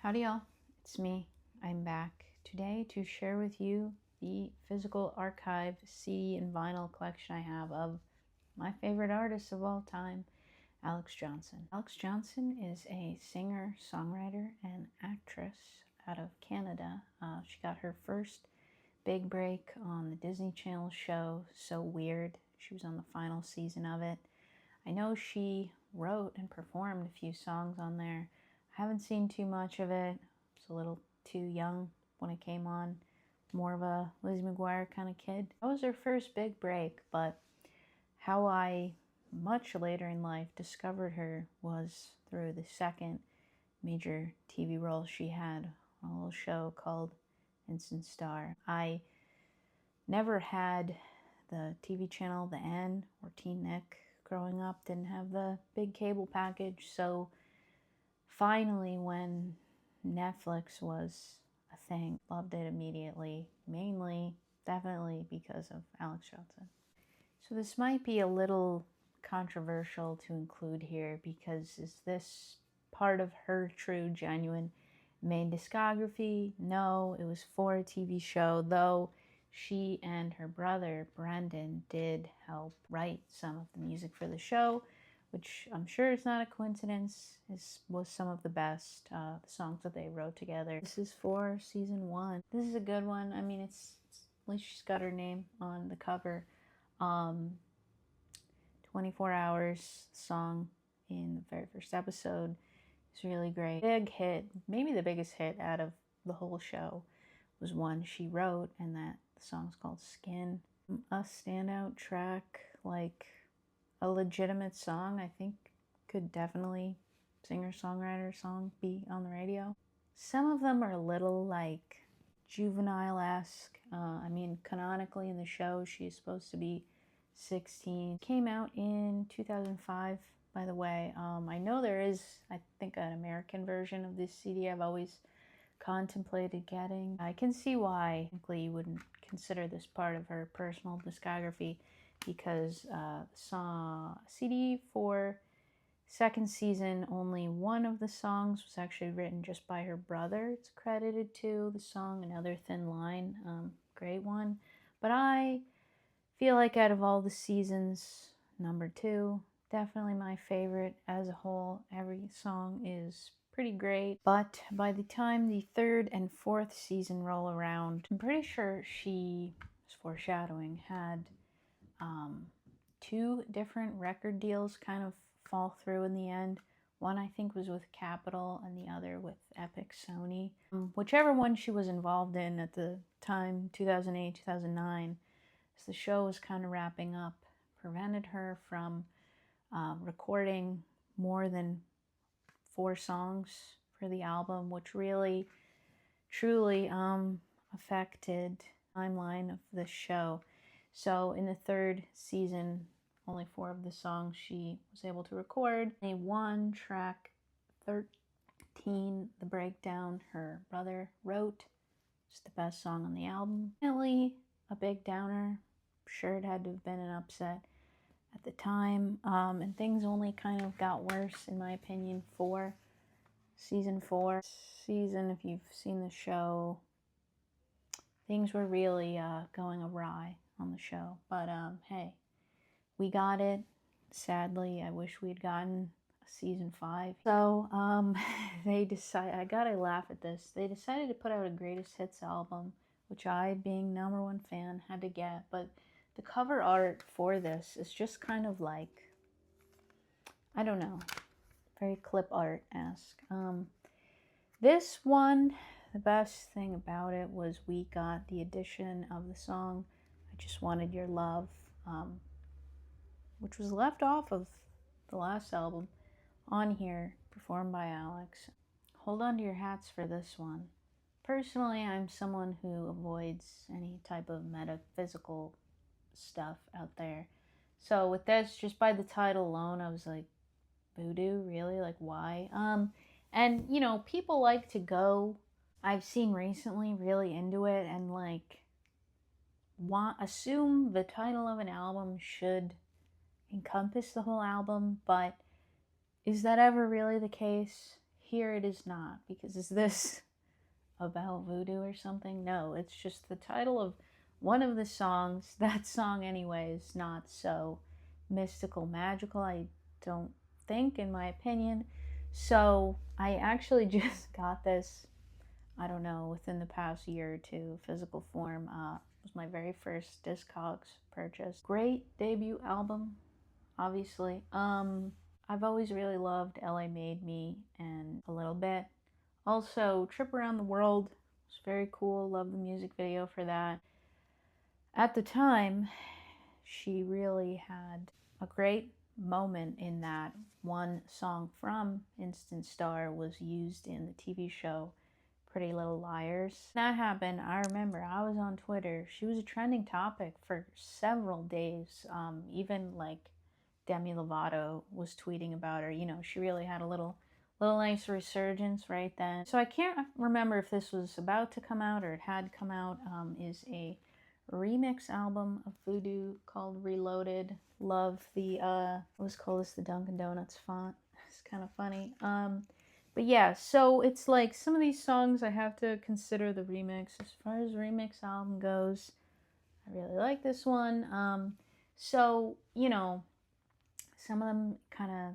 Howdy y'all, it's me. I'm back today to share with you the physical archive CD and vinyl collection I have of my favorite artist of all time, Alexz Johnson. Alexz Johnson is a singer, songwriter, and actress out of Canada. She got her first big break on the Disney Channel show, So Weird. She was on the final season of it. I know she wrote and performed a few songs on there. I haven't seen too much of it. I was a little too young when it came on. More of a Lizzie McGuire kind of kid. That was her first big break, but how I, much later in life, discovered her was through the second major TV role she had on a little show called Instant Star. I never had the TV channel, the N or Teen Nick growing up, didn't have the big cable package, so finally when Netflix was a thing, loved it immediately, mainly, definitely because of Alexz Johnson. So this might be a little controversial to include here because is this part of her true, genuine main discography? No, it was for a TV show, though she and her brother, Brandon, did help write some of the music for the show, which I'm sure is not a coincidence, was some of the best songs that they wrote together. This is for season 1. This is a good one. I mean, it's at least she's got her name on the cover. 24 Hours song in the very first episode is really great. Big hit, maybe the biggest hit out of the whole show was one she wrote, and that song's called Skin. A standout track, like a legitimate song, I think could definitely singer-songwriter song be on the radio. Some of them are a little like juvenile-esque. I mean, canonically in the show, she's supposed to be 16. Came out in 2005, by the way. I know there is, I think, an American version of this CD I've always contemplated getting. I can see why, frankly, you wouldn't consider this part of her personal discography because CD for second season, only one of the songs was actually written just by her brother. It's credited to the song Another Thin Line, great one. But I feel like out of all the seasons, number 2, definitely my favorite as a whole. Every song is pretty great. But by the time the 3rd and 4th season roll around, I'm pretty sure she was foreshadowing, had 2 different record deals kind of fall through in the end. One I think was with Capitol and the other with Epic Sony. Whichever one she was involved in at the time, 2008, 2009, as the show was kind of wrapping up, prevented her from recording more than 4 songs for the album, which really, truly affected the timeline of the show. So in the 3rd season, only 4 of the songs she was able to record. A 1 track 13, The Breakdown, her brother wrote. It's the best song on the album. Definitely a big downer. Sure, it had to have been an upset at the time. And things only kind of got worse, in my opinion, for season 4. Season, if you've seen the show, things were really going awry on the show. But hey, we got it. Sadly, I wish we'd gotten season 5. So they decided, I gotta laugh at this, they decided to put out a greatest hits album, which I, being #1 fan, had to get. But the cover art for this is just kind of like, I don't know, very clip art-esque. This one, the best thing about it was we got the addition of the song I Just Wanted Your Love, which was left off of the last album, on here, performed by Alexz. Hold on to your hats for this one. Personally, I'm someone who avoids any type of metaphysical stuff out there. So with this, just by the title alone, I was like, voodoo? Really? Like, why? And, you know, people like to go, I've seen recently, really into it and, like, assume the title of an album should encompass the whole album, but is that ever really the case? here it is not, because is this about voodoo or something? No, it's just the title of one of the songs. That song anyway is not so mystical, magical, I don't think, in my opinion. So I actually just got this, I don't know, within the past year or two, physical form. It was my very first Discogs purchase. Great debut album, obviously. I've always really loved LA Made Me and a little bit. Also, Trip Around the World was very cool. Love the music video for that. At the time, she really had a great moment in that one song from Instant Star was used in the TV show Pretty Little Liars. That happened, I remember I was on Twitter. She was a trending topic for several days. Even like Demi Lovato was tweeting about her. You know, she really had a little nice resurgence right then. So I can't remember if this was about to come out or it had come out. Is a remix album of Voodoo called Reloaded. Love the let's call this the Dunkin' Donuts font. It's kind of funny. But yeah, so it's like some of these songs I have to consider the remix. As far as remix album goes, I really like this one. So, you know, some of them kind of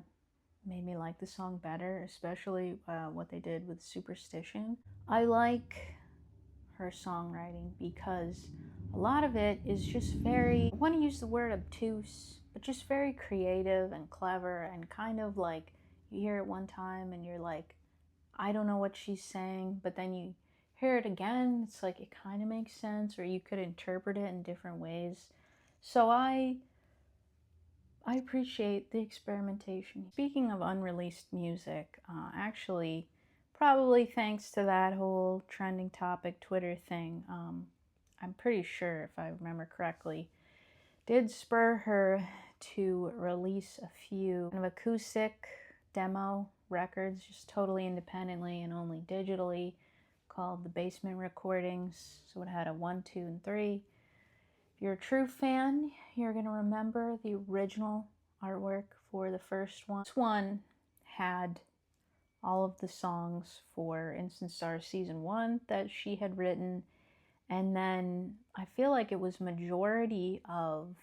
made me like the song better, especially what they did with Superstition. I like her songwriting because a lot of it is just very, I want to use the word obtuse, but just very creative and clever, and kind of like you hear it one time and you're like, I don't know what she's saying, but then you hear it again, it's like it kind of makes sense, or you could interpret it in different ways. So I appreciate the experimentation. Speaking of unreleased music, actually, probably thanks to that whole trending topic Twitter thing, I'm pretty sure, if I remember correctly, did spur her to release a few kind of acoustic demo records, just totally independently and only digitally, called the Basement Recordings. So it had a 1, 2, and 3. If you're a true fan, you're going to remember the original artwork for the first one. This one had all of the songs for Instant Star Season 1 that she had written, and then I feel like it was majority of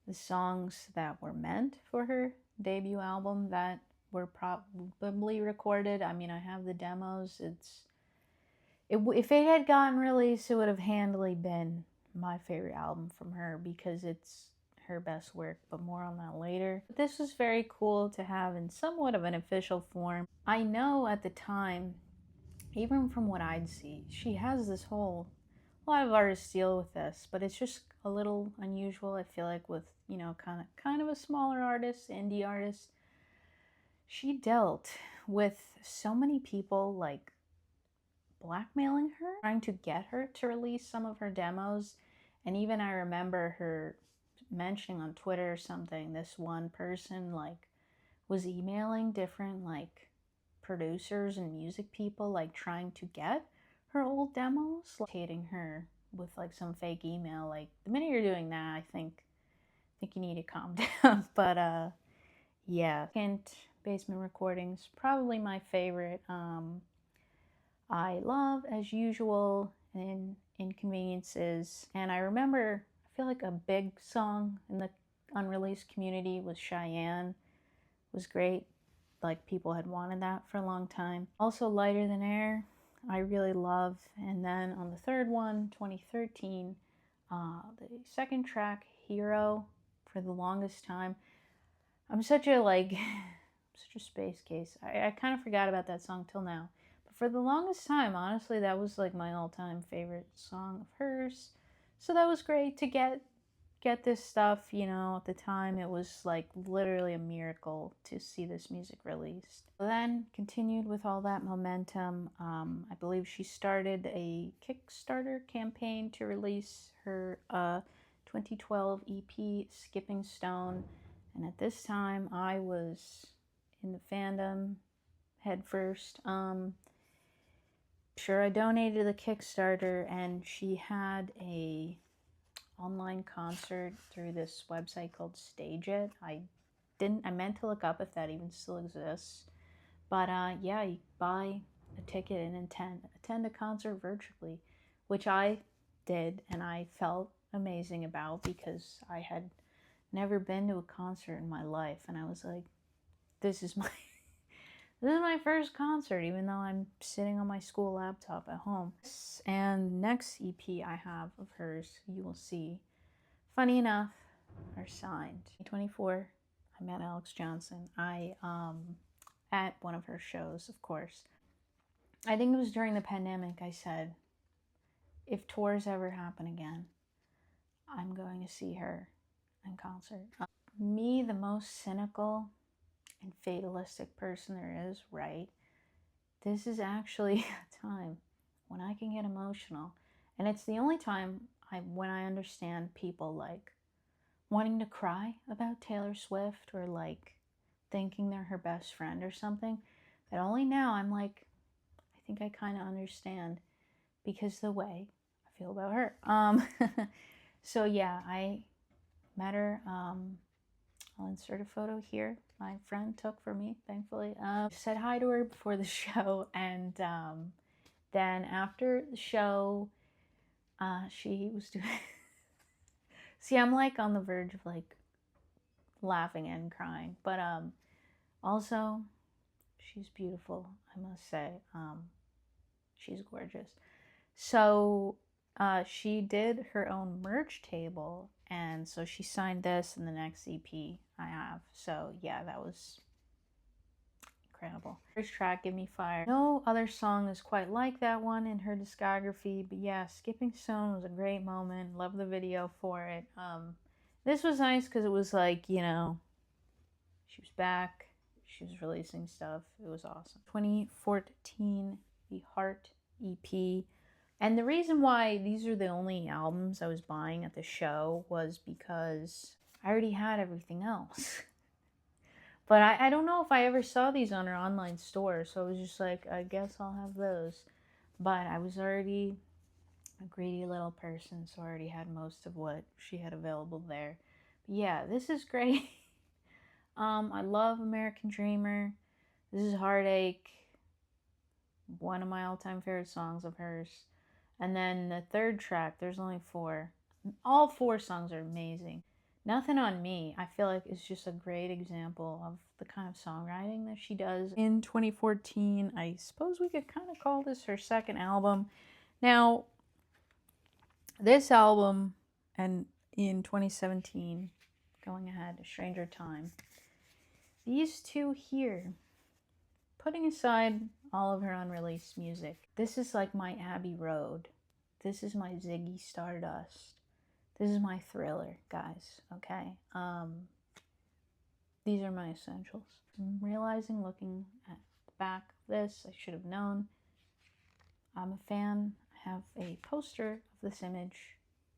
the songs that were meant for her debut album that were probably recorded. I mean, I have the demos. If it had gotten released, it would have handily been my favorite album from her because it's her best work, but more on that later. But this was very cool to have in somewhat of an official form. I know at the time, even from what I'd see, she has this whole, a lot of artists deal with this, but it's just a little unusual, I feel like, with, you know, kind of a smaller artist, indie artist. She dealt with so many people like blackmailing her, trying to get her to release some of her demos. And even I remember her mentioning on Twitter or something, this one person like was emailing different like producers and music people, like trying to get her old demos, like hating her with like some fake email. Like, the minute you're doing that, I think you need to calm down. But yeah, second, Basement Recordings, probably my favorite. I love, as usual, Inconveniences. And I remember, I feel like a big song in the unreleased community was Cheyenne. It was great. Like, people had wanted that for a long time. Also, Lighter Than Air, I really love. And then on the third one, 2013, the second track, Hero, for the longest time. I'm such a, like, such a space case. I kind of forgot about that song till now. For the longest time, honestly, that was like my all-time favorite song of hers. So that was great to get this stuff, you know. At the time, it was like literally a miracle to see this music released. Then continued with all that momentum. I believe she started a Kickstarter campaign to release her 2012 EP, Skipping Stone. And at this time, I was in the fandom head first. Sure, I donated to the Kickstarter, and she had a online concert through this website called Stage It. I meant to look up if that even still exists, But yeah, you buy a ticket and attend a concert virtually, which I did and I felt amazing about because I had never been to a concert in my life, and I was like, this is my this is my first concert, even though I'm sitting on my school laptop at home. And next EP I have of hers, you will see, funny enough, are signed. 24, I met Alexz Johnson. At one of her shows, of course. I think it was during the pandemic, I said, if tours ever happen again, I'm going to see her in concert. Me, the most cynical and fatalistic person there is, right? This is actually a time when I can get emotional. And it's the only time when I understand people like wanting to cry about Taylor Swift or like thinking they're her best friend or something. That only now I'm like, I think I kind of understand because the way I feel about her. So yeah, I met her. I'll insert a photo here. My friend took for me, thankfully. Said hi to her before the show, and then after the show, she was doing. See, I'm like on the verge of like laughing and crying, but also she's beautiful, I must say. She's gorgeous. So she did her own merch table, and so she signed this in the next EP I have. So yeah, that was incredible. First track, Give Me Fire. No other song is quite like that one in her discography, but yeah, Skipping Stone was a great moment. Love the video for it. This was nice because it was like, you know, she was back. She was releasing stuff. It was awesome. 2014, the Heart EP. And the reason why these are the only albums I was buying at the show was because I already had everything else. But I don't know if I ever saw these on her online store, so I was just like, I guess I'll have those. But I was already a greedy little person, so I already had most of what she had available there. But yeah, this is great. I love American Dreamer. This is Heartache, one of my all-time favorite songs of hers. And then the third track, there's only 4. All 4 songs are amazing. Nothing on Me, I feel like, is just a great example of the kind of songwriting that she does. In 2014, I suppose we could kind of call this her second album. Now, this album, and in 2017, going ahead, A Stranger Time, these two here, putting aside all of her unreleased music, this is like my Abbey Road. This is my Ziggy Stardust. This is my Thriller, guys, okay? These are my essentials. I'm realizing, looking at the back of this, I should have known. I'm a fan. I have a poster of this image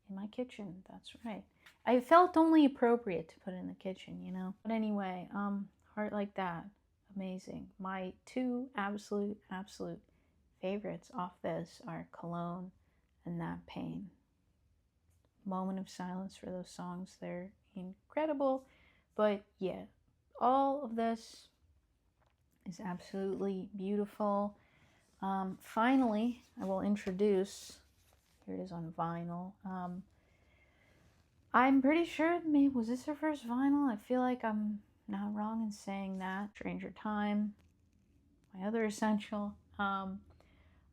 in my kitchen. That's right. I felt only appropriate to put it in the kitchen, you know? But anyway, Heart Like That, amazing. My 2 absolute favorites off this are Cologne and That Pain. Moment of silence for those songs. They're incredible. But yeah, all of this is absolutely beautiful. Finally, I will introduce, here it is on vinyl. I'm pretty sure, maybe, was this her first vinyl? I feel like I'm not wrong in saying that. Stranger Time, my other essential.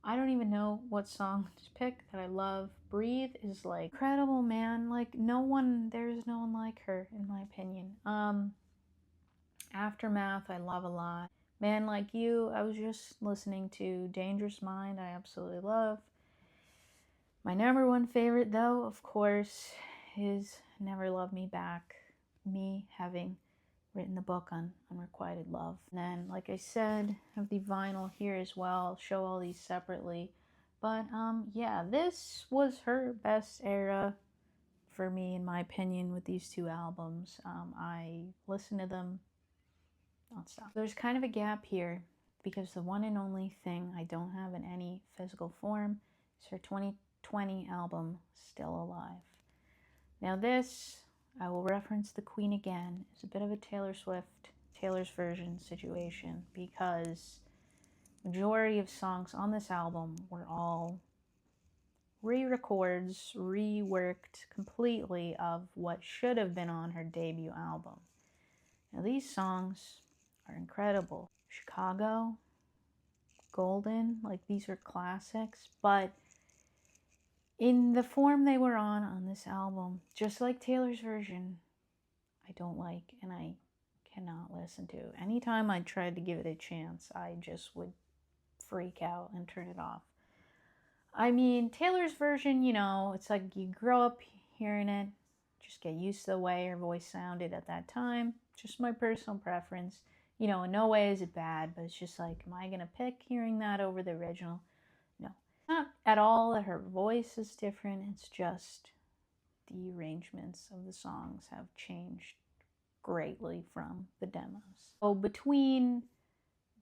I don't even know what song to pick that I love. Breathe is like incredible, man. Like there's no one like her in my opinion. Aftermath, I love a lot. Man Like You, I was just listening to Dangerous Mind, I absolutely love. My number one favorite though, of course, is Never Love Me Back. Me having written the book on unrequited love. And then, like I said, I have the vinyl here as well. I'll show all these separately. But yeah, this was her best era for me, in my opinion, with these 2 albums. I listened to them nonstop. There's kind of a gap here because the one and only thing I don't have in any physical form is her 2020 album, Still Alive. Now this, I will reference the Queen again, is a bit of a Taylor Swift Taylor's version situation, because majority of songs on this album were all re-records, reworked completely of what should have been on her debut album. Now these songs are incredible. Chicago, Golden, like these are classics, but in the form they were on this album, just like Taylor's version, I don't like and I cannot listen to. Anytime I tried to give it a chance, I just would freak out and turn it off. I mean, Taylor's version, you know, it's like you grow up hearing it, just get used to the way her voice sounded at that time. Just my personal preference. You know, in no way is it bad, but it's just like, am I going to pick hearing that over the original? No. Not at all that her voice is different, it's just the arrangements of the songs have changed greatly from the demos. So between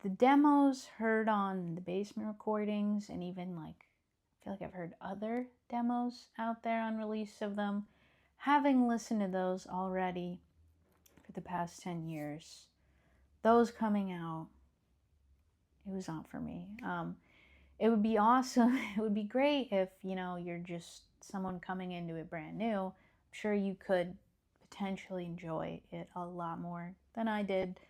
the demos heard on the basement recordings and even like, I feel like I've heard other demos out there on release of them, having listened to those already for the past 10 years, those coming out, it was not for me. It would be awesome. It would be great if, you know, you're just someone coming into it brand new. I'm sure you could potentially enjoy it a lot more than I did.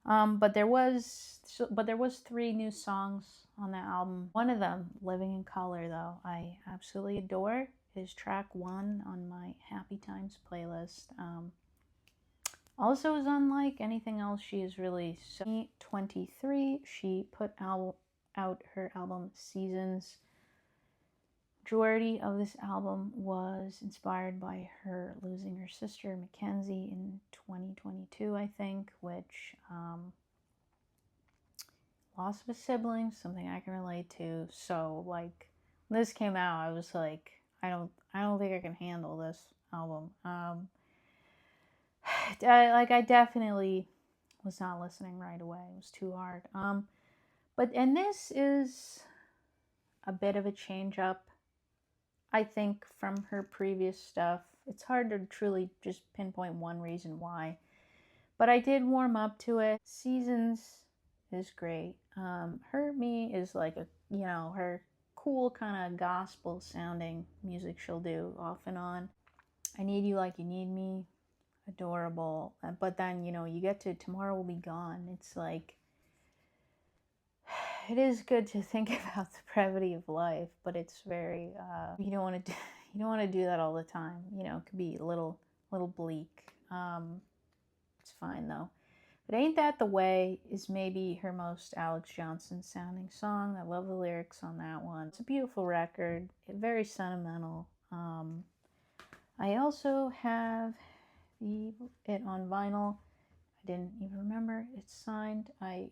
But there was 3 new songs on that album. One of them, Living in Color, though, I absolutely adore. It is track 1 on my Happy Times playlist. Also is unlike anything else she has released. So, 2023, she put out her album Seasons. Majority of this album was inspired by her losing her sister Mackenzie in 2022, I think, which loss of a sibling, something I can relate to. So like when this came out, I was like, I don't think I can handle this album. I definitely was not listening right away. It was too hard. And this is a bit of a change up, I think, from her previous stuff. It's hard to truly just pinpoint one reason why, but I did warm up to it. Seasons is great. Hurt Me is like a, you know, her cool kind of gospel sounding music she'll do off and on. I Need You Like You Need Me, adorable. But then, you know, you get to Tomorrow Will Be Gone. It's like, it is good to think about the brevity of life, but it's very, you don't want to do that all the time. You know, it could be a little bleak. It's fine though. But Ain't That the Way is maybe her most Alexz Johnson sounding song. I love the lyrics on that one. It's a beautiful record, very sentimental. I also have it on vinyl. I didn't even remember it's signed. I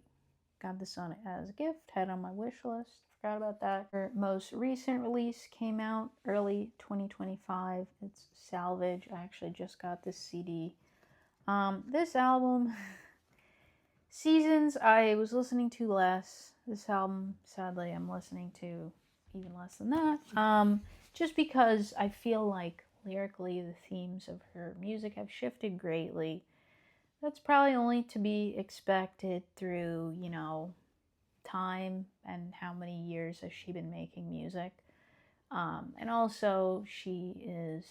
got this on it as a gift, had it on my wish list, forgot about that. Her most recent release came out early 2025. It's Salvage. I actually just got this CD. This album, Seasons, I was listening to less. This album, sadly, I'm listening to even less than that. Just because I feel like lyrically the themes of her music have shifted greatly. That's probably only to be expected through, you know, time and how many years has she been making music. And also she is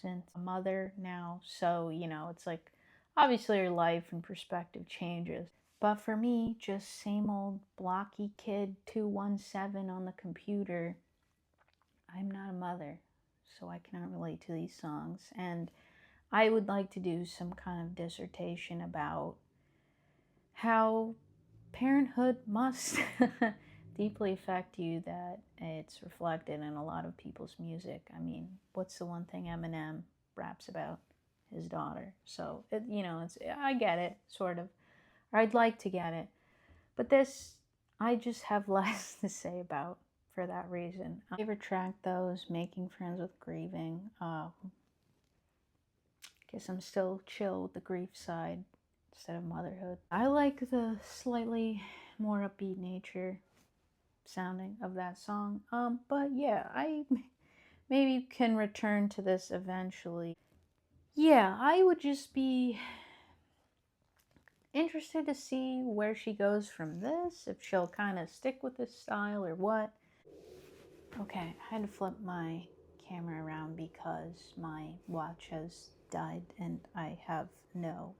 since a mother now, so, you know, it's like obviously her life and perspective changes. But for me, just same old blocky kid 217 on the computer. I'm not a mother, so I cannot relate to these songs. And I would like to do some kind of dissertation about how parenthood must deeply affect you, that it's reflected in a lot of people's music. I mean, what's the one thing Eminem raps about? His daughter. So, you know, I get it, sort of. Or I'd like to get it. But this, I just have less to say about for that reason. My favorite track, though, is Making Friends with Grieving. Guess I'm still chill with the grief side instead of motherhood. I like the slightly more upbeat nature sounding of that song. But yeah, I maybe can return to this eventually. Yeah, I would just be interested to see where she goes from this, if she'll kind of stick with this style or what. Okay, I had to flip my camera around because my watch has died and I have no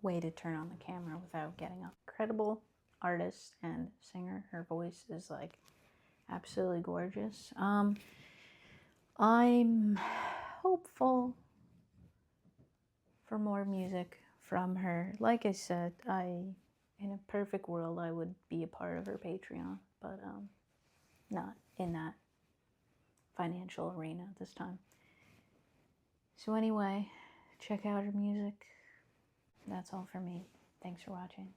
way to turn on the camera without getting a incredible artist and singer. Her voice is like absolutely gorgeous. I'm hopeful for more music from her. Like I said, in a perfect world I would be a part of her Patreon, but not in that financial arena at this time. So anyway, check out her music. That's all for me. Thanks for watching.